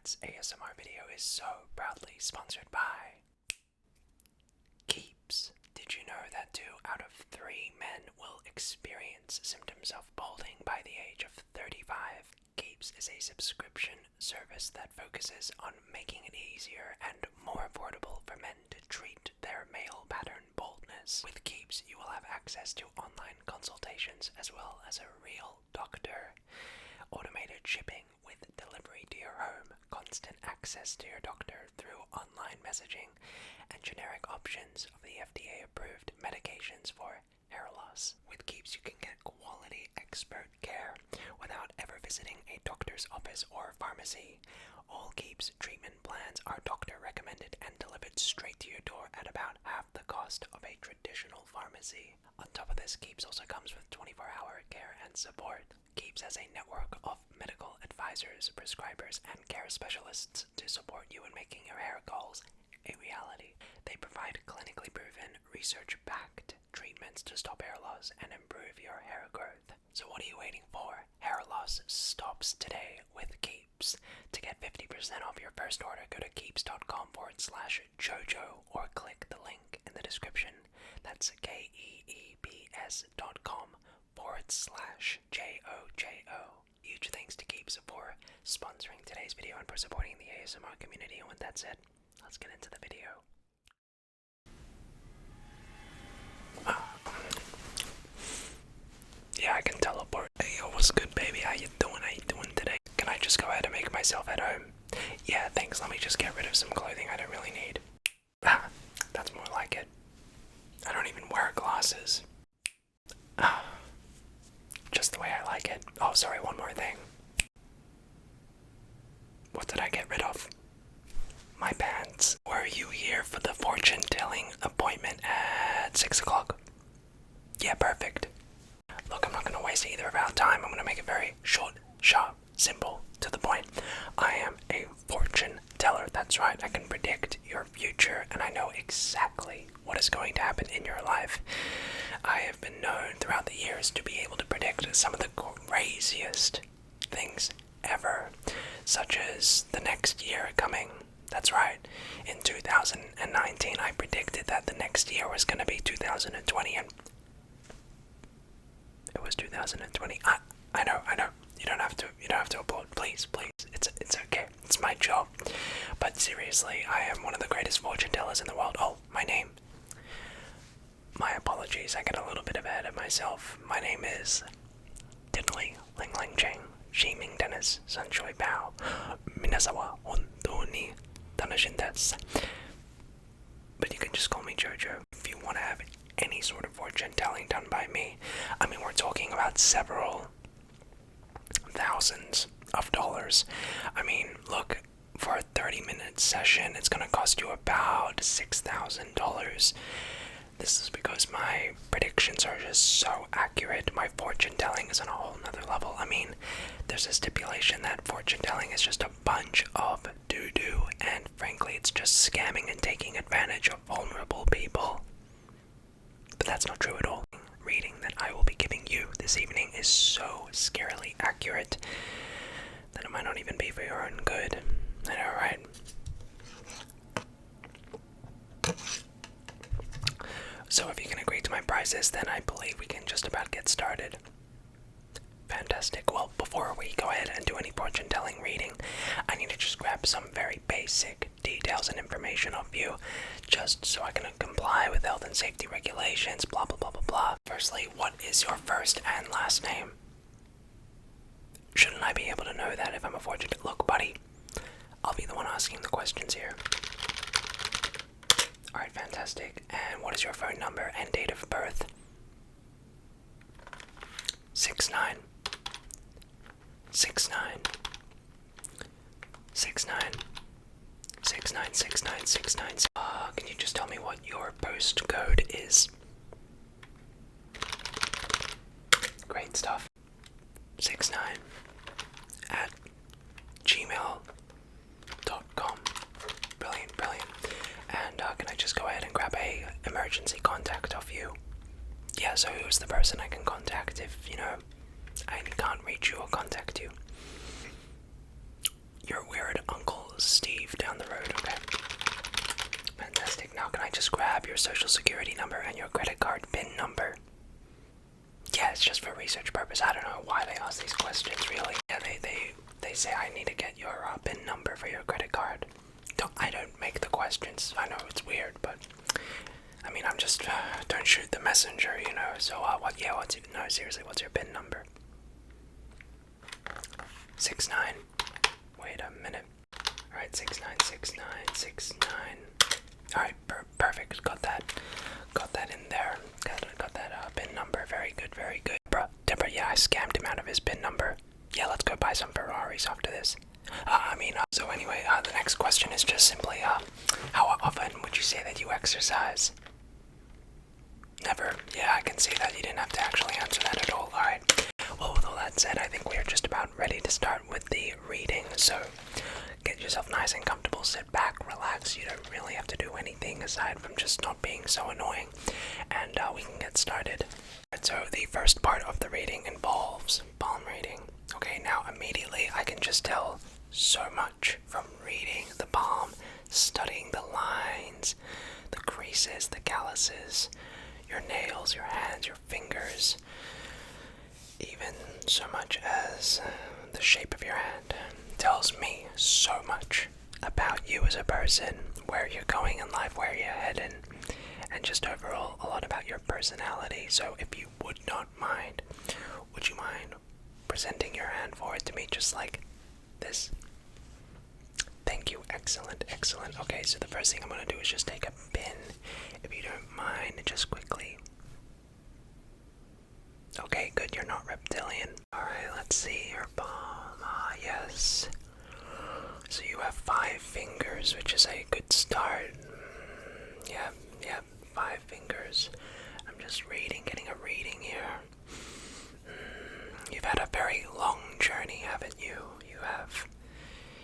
Tonight's ASMR video is so proudly sponsored by Keeps. Did you know that 2 out of 3 men will experience symptoms of balding by the age of 35? Keeps is a subscription service that focuses on making it easier and more affordable for men to treat their male pattern baldness. With Keeps, you will have access to online consultations as well as a real doctor, automated shipping with delivery to your home, constant access to your doctor through online messaging, and generic options of the FDA-approved medications for hair loss. With Keeps, you can get quality expert care without ever visiting a doctor's office or pharmacy. All Keeps treatment plans are doctor recommended and delivered straight to your door at about half the cost of a traditional pharmacy. On top of this, Keeps also comes with 24-hour care and support. Keeps has a network of medical advisors, prescribers, and care specialists to support you in making your hair goals a reality. They provide clinically proven, research-backed treatments to stop hair loss and improve your hair growth. So what are you waiting for? Hair loss stops today with Keeps. To get 50% off your first order, go to keeps.com/Jojo or click the link in the description. That's KEEPS.com/JOJO. Huge thanks to Keeps for sponsoring today's video and for supporting the ASMR community. And with that said, let's get into the video. Yeah, I can teleport. Hey, yo, what's good, baby? How you doing? How you doing today? Can I just go ahead and make myself at home? Yeah, thanks. Let me just get rid of some clothing I don't really need. That's more like it. I don't even wear glasses. Just the way I like it. Oh, sorry, one more thing. What did I get rid of? My pants. Were you here for the fortune-telling appointment at 6 o'clock? Yeah, perfect. Look, I'm not going to waste either of our time. I'm going to make it very short, sharp, simple, to the point. I am a fortune teller. That's right. I can predict your future, and I know exactly what is going to happen in your life. I have been known throughout the years to be able to predict some of the craziest things ever, such as the next year coming. That's right. In 2019, I predicted that the next year was going to be 2020, and it was 2020. I know. You don't have to applaud, please. It's okay. It's my job. But seriously, I am one of the greatest fortune tellers in the world. Oh, my name. My apologies, I get a little bit ahead of myself. My name is Diddley Ling Ling Cheng, Shiming Dennis, Sanshoi Bao, Minasawa Hontou ni Tanashin desu. But you can just call me Jojo if you want to have any sort of fortune telling done by me. I mean, we're talking about several thousands of dollars. I mean, look, for a 30-minute session, it's gonna cost you about $6,000. This is because my predictions are just so accurate. My fortune telling is on a whole nother level. I mean, there's a stipulation that fortune telling is just a bunch of doo-doo, and frankly, it's just scamming and taking advantage of vulnerable people. But that's not true at all. Reading that I will be giving you this evening is so scarily accurate that it might not even be for your own good. I know, right? So if you can agree to my prices, then I believe we can just about get started. Fantastic. Well, before we go ahead and do any fortune-telling reading, I need to just grab some very basic details and information of you, just so I can comply with health and safety regulations, blah, blah, blah, blah, blah. Firstly, what is your first and last name? Shouldn't I be able to know that if I'm a fortune teller? Look, buddy, I'll be the one asking the questions here. Alright, fantastic. And what is your phone number and date of birth? 69 69 69 69 69 69. Can you just tell me what your postcode is? Great stuff. 69 at gmail.com. Brilliant. And can I just go ahead and grab a emergency contact of you? Yeah, so who's the person I can contact if, I can't reach you or contact you? Your weird uncle have your social security number and your credit card PIN number? Yeah, it's just for research purpose. I don't know why they ask these questions, really. Yeah, they say I need to get your PIN number for your credit card. I don't make the questions. I know it's weird, but I mean, I'm just don't shoot the messenger, you know. So no, seriously, what's your PIN number? 69. Wait a minute. All right, 696969. All right, perfect. Got that in there. Got that PIN number. Very good, very good. Deborah, yeah, I scammed him out of his PIN number. Yeah, let's go buy some Ferraris after this. So anyway, the next question is just simply, how often would you say that you exercise? Never. Yeah, I can see that you didn't have to actually answer that at all. Alright. Well, with all that said, I think we are just about ready to start with the reading. So, get yourself nice and comfortable, sit back, relax. You don't really have to do anything aside from just not being so annoying. And we can get started. So, the first part of the reading involves palm reading. Okay, now immediately I can just tell so much from reading the palm, studying the lines, the creases, the calluses, your nails, your hands, your fingers, even so much as the shape of your hand tells me so much about you as a person, where you're going in life, where you're heading, and just overall a lot about your personality. So if you would not mind, would you mind presenting your hand forward to me just like this? Thank you. Excellent, excellent. Okay, so the first thing I'm going to do is just take a pin, if you don't mind, just quickly. Okay, good, you're not reptilian. Alright, let's see your palm. Ah, yes. So you have 5 fingers, which is a good start. Yeah, 5 fingers. I'm just getting a reading here. You've had a very long journey, haven't you? You have.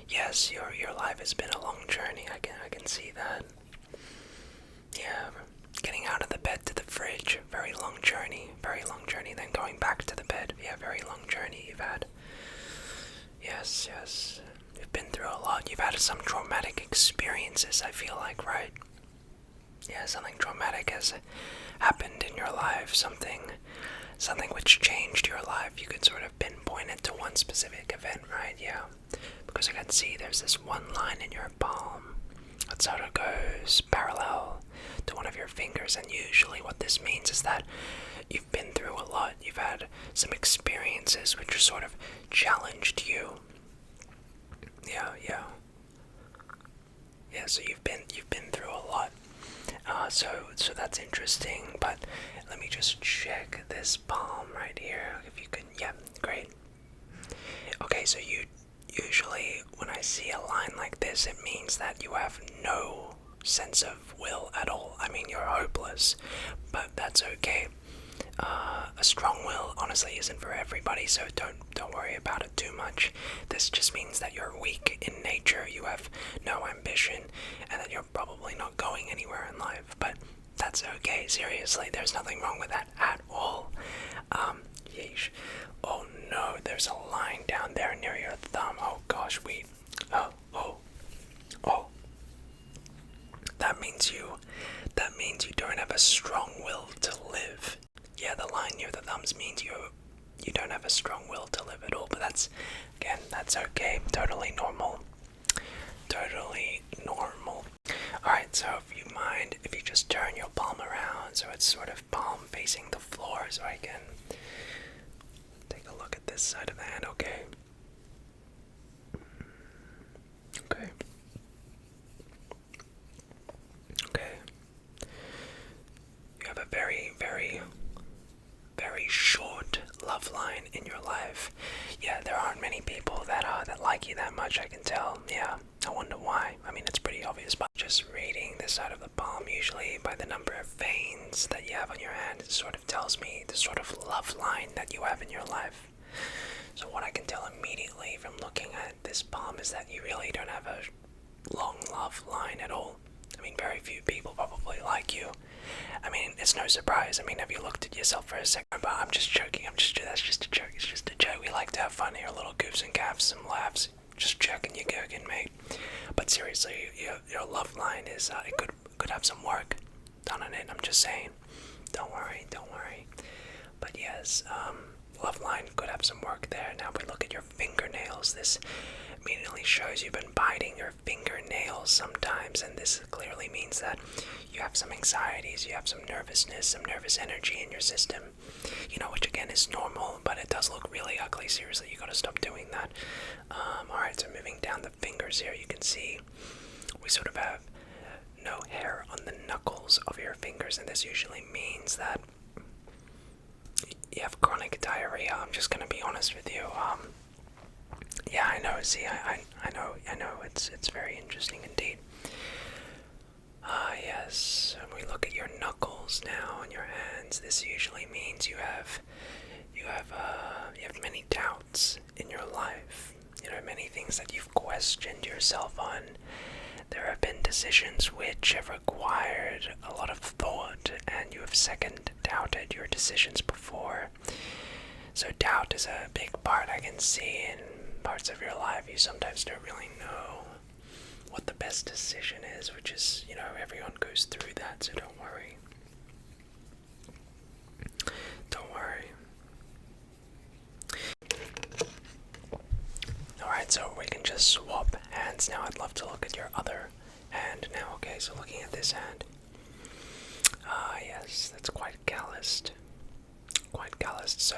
Yes, your life has been a long journey. I can see that. Yeah, getting out of the bed to the fridge, very long journey. Very long journey. Then going back to the bed. Yeah, very long journey you've had. Yes. You've been through a lot. You've had some traumatic experiences, I feel like, right? Yeah, something traumatic has happened in your life. Something which changed your life. You could sort of pinpoint it to one specific event, right? Yeah. Because I can see there's this one line in your palm that sort of goes parallel to one of your fingers, and usually what this means is that you've been through a lot. You've had some experiences which sort of challenged you. Yeah, so you've been through a lot. So that's interesting, but let me just check this palm right here. If you can, yeah, great. Okay, so usually when I see a line like this, it means that you have no sense of will at all. I mean, you're hopeless, but that's okay. A strong will honestly isn't for everybody, so don't worry about it too much. This just means that you're weak in nature, you have no ambition, and that you're probably not going anywhere in life, but that's okay. Seriously, there's nothing wrong with that at all. Yeesh. Oh no, there's a line down there near your thumb. Oh gosh, oh. That means you don't have a strong will to live. Yeah, the line near the thumbs means you don't have a strong will to live at all, but that's okay. Totally normal. Alright, so if you mind, if you just turn your palm around so it's sort of palm facing the floor, so I can take a look at this side of the hand, okay? Okay. You have a very, very, very short love line in your life. Yeah, there aren't many people that like you that much, I can tell. Yeah, I wonder why. I mean, it's pretty obvious, but just reading this side of the palm, usually by the number of veins that you have on your hand, it sort of tells me the sort of love line that you have in your life. So what I can tell immediately from looking at this palm is that you really don't have a long love line at all. I mean, very few people probably like you. I mean, it's no surprise. I mean, have you looked at yourself for a second? But I'm just joking. That's just a joke. It's just a joke. We like to have fun here, little goofs and gaffs, some laughs. Just joking, you gherkin, mate. But seriously, your love line is it could have some work. done on it. I'm just saying. Don't worry, don't worry. But yes, love line could have some work there. Now we look at your fingernails. This immediately shows you've been biting your fingernails sometimes, and this clearly means that you have some anxieties, you have some nervousness, some nervous energy in your system. You know, which again is normal, but it does look really ugly. Seriously, you gotta stop doing that. Alright, so moving down the fingers here, you can see we sort of have no hair on the knuckles of your fingers, and this usually means that you have chronic diarrhea. I'm just gonna be honest with you. Yeah, I know. See, I know. It's very interesting indeed. Yes. When we look at your knuckles now and your hands, this usually means you have many doubts in your life. You know, many things that you've questioned yourself on. There have been decisions which have required a lot of thought, and you have second doubted your decisions before. So doubt is a big part I can see in parts of your life. You sometimes don't really know what the best decision is, which is, you know, everyone goes through that, so don't worry. Don't worry. Alright, so we can just swap hands now. I'd love to look at your other hand now. Okay, so looking at this hand. Yes, that's quite calloused. Quite calloused, so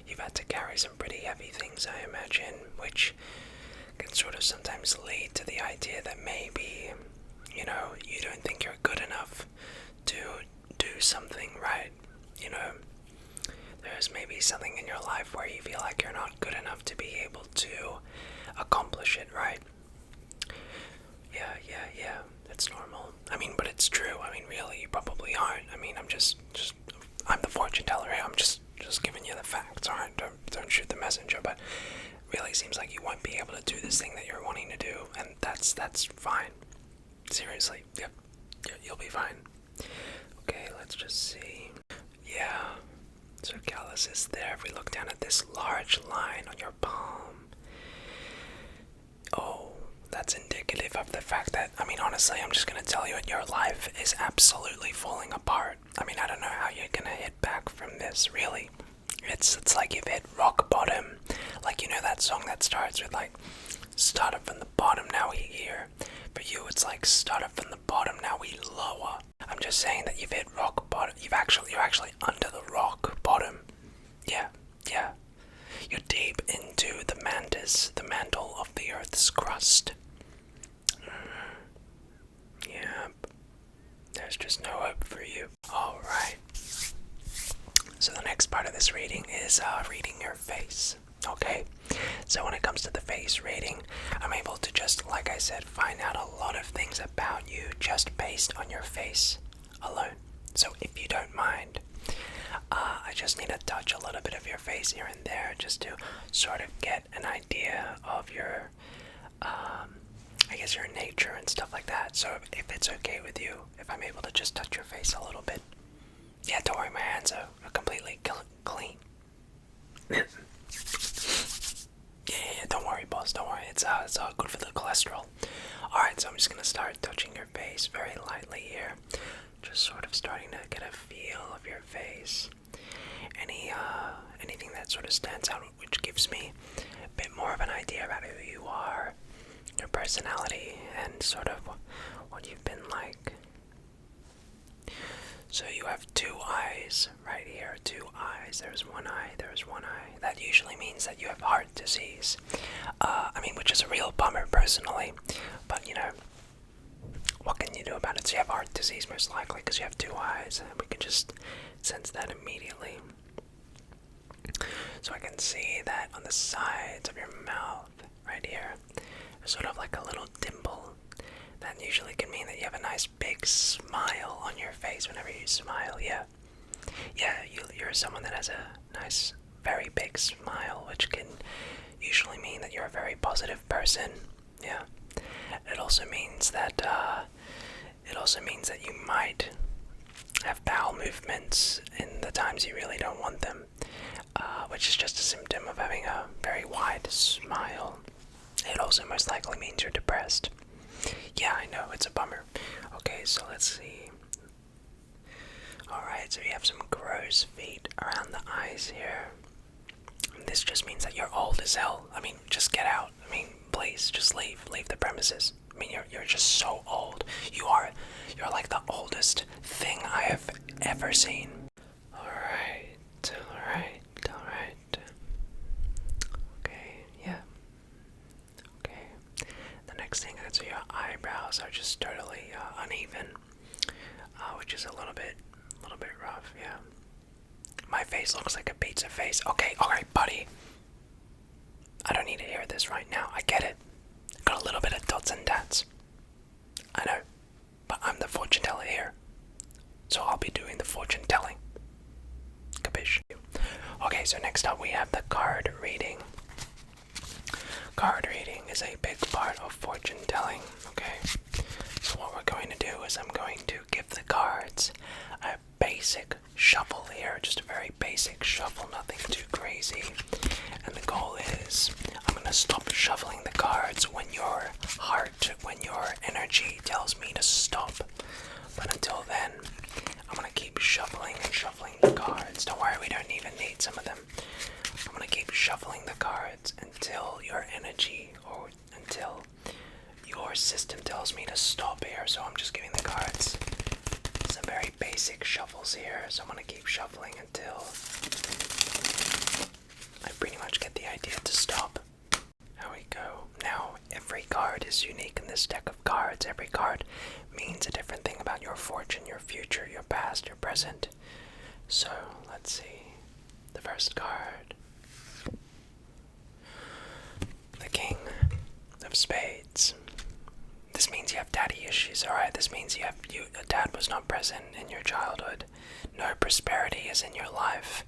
you've had to carry some pretty heavy things, I imagine, which can sort of sometimes lead to the idea that maybe, you know, you don't think you're good enough to do something right. You know, there's maybe something in your life where you feel like you're not good enough to be able to accomplish it, right? Yeah, it's normal. I mean, but it's true. I mean, really, you probably aren't. I mean, I'm the fortune teller here. I'm just giving you the facts, alright? Don't shoot the messenger, but really seems like you won't be able to do this thing that you're wanting to do, and that's fine. Seriously, yep, you'll be fine. Okay, let's just see. Yeah, so callus is there. If we look down at this large line on your palm, oh, that's indicative of the fact that, I mean, honestly, I'm just gonna tell you, your life is absolutely falling apart. I mean, I don't know how you're gonna hit back from this, really. It's like you've hit rock bottom. Like, you know that song that starts with, like, started from the bottom, now we here. For you, it's like, started from the bottom, now we lower. I'm just saying that you've hit rock bottom. You're actually under the rock bottom. Yeah. You're deep into the mantle of the Earth's crust. Yep. There's just no hope for you. Alright. So the next part of this reading is reading your face. Okay? So when it comes to the face reading, I'm able to just, like I said, find out a lot of things about you just based on your face alone. So if you don't mind, I just need to touch a little bit of your face here and there just to sort of get an idea of your, I guess your nature and stuff like that. So if it's okay with you, if I'm able to just touch your face a little bit. Yeah, don't worry, my hands are completely clean. Yeah, don't worry, boss, don't worry. It's good for the cholesterol. Alright, so I'm just gonna start touching your face very lightly here. Just sort of starting to get a feel of your face. Anything that sort of stands out, which gives me a bit more of an idea about who you are, your personality, and sort of what you've been like. So you have two eyes right here, two eyes. There's one eye. That usually means that you have heart disease. I mean, which is a real bummer personally, but you know, what can you do about it? So you have heart disease most likely because you have two eyes, and we can just sense that immediately. So I can see that on the sides of your mouth, right here, there's sort of like a little dimple. That usually can mean that you have a nice big smile on your face whenever you smile, yeah. Yeah, you're someone that has a nice, very big smile, which can usually mean that you're a very positive person, yeah. It also means that you might have bowel movements in the times you really don't want them, which is just a symptom of having a very wide smile. It also most likely means you're depressed. Yeah, I know, it's a bummer. Okay, so let's see. Alright, so you have some crow's feet around the eyes here. This just means that you're old as hell. I mean, just get out. I mean, please, just leave. Leave the premises. I mean, you're just so old. You're like the oldest thing I have ever seen. Alright, alright, alright. Okay, yeah. Okay. The next thing, so your eyebrows are just totally uneven, which is a little bit rough, yeah. My face looks like a pizza face. Okay, alright, buddy. I don't need to hear this right now. I get it. Got a little bit of dots and tats. I know. But I'm the fortune teller here. So I'll be doing the fortune telling. Capiche? Okay, so next up we have the card reading. Card reading is a big part of fortune telling, okay? So what we're going to do is I'm going to give the cards a basic shuffle here, just a very basic shuffle, nothing too crazy. And the goal is I'm going to stop shuffling the cards when your heart, when your energy tells me to stop. But until then, I'm going to keep shuffling and shuffling the cards. Don't worry, we don't even need some of them. I'm going to keep shuffling the cards until your energy or until your system tells me to stop here. So I'm just giving the cards some very basic shuffles here. So I'm going to keep shuffling until I pretty much get the idea to stop. There we go. Now, every card is unique in this deck of cards. Every card means a different thing about your fortune, your future, your past, your present. So, let's see. The first card. The King of Spades. This means you have daddy issues, alright? This means your dad was not present in your childhood. No prosperity is in your life.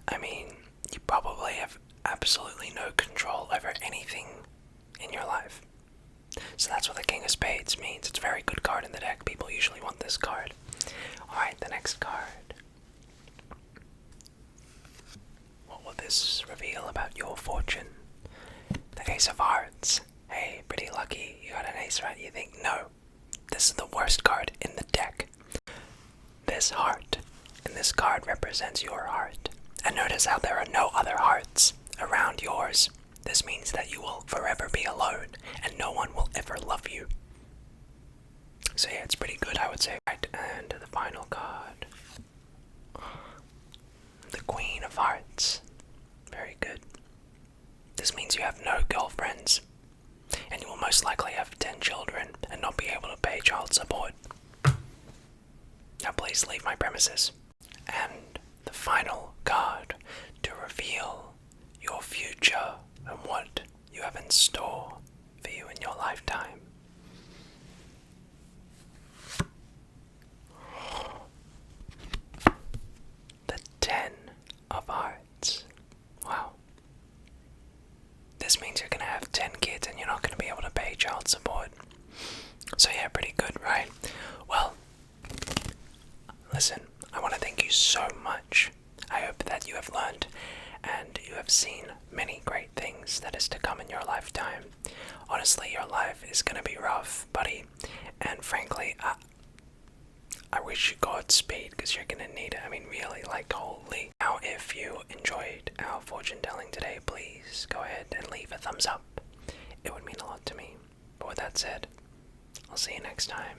I mean, you probably have absolutely no control over anything in your life. So that's what the King of Spades means. It's a very good card in the deck. People usually want this card. Alright, the next card. What will this reveal about your fortune? The Ace of Hearts. Hey, pretty lucky. You got an ace, right? You think, no. This is the worst card in the deck. This heart in this card represents your heart. And notice how there are no other hearts around yours. This means that you will forever be alone and no one will ever love you. So yeah, it's pretty good, I would say. Right, and the final card. The Queen of Hearts. Very good. This means you have no girlfriends. And you will most likely have 10 children and not be able to pay child support. Now please leave my premises. And the final card to reveal your future and what you have in store for you in your lifetime. The 10 of Hearts. Wow. This means you're going to have 10 kids and you're not going to be able to pay child support. So yeah, pretty good, right? Well, listen, I want to thank you so much. I hope that you have learned and you have seen many great things that is to come in your lifetime. Honestly, your life is going to be rough, buddy. And frankly, I wish you Godspeed because you're going to need it. I mean, really, like, holy. Now, if you enjoyed our fortune telling today, please go ahead and leave a thumbs up. It would mean a lot to me. But with that said, I'll see you next time.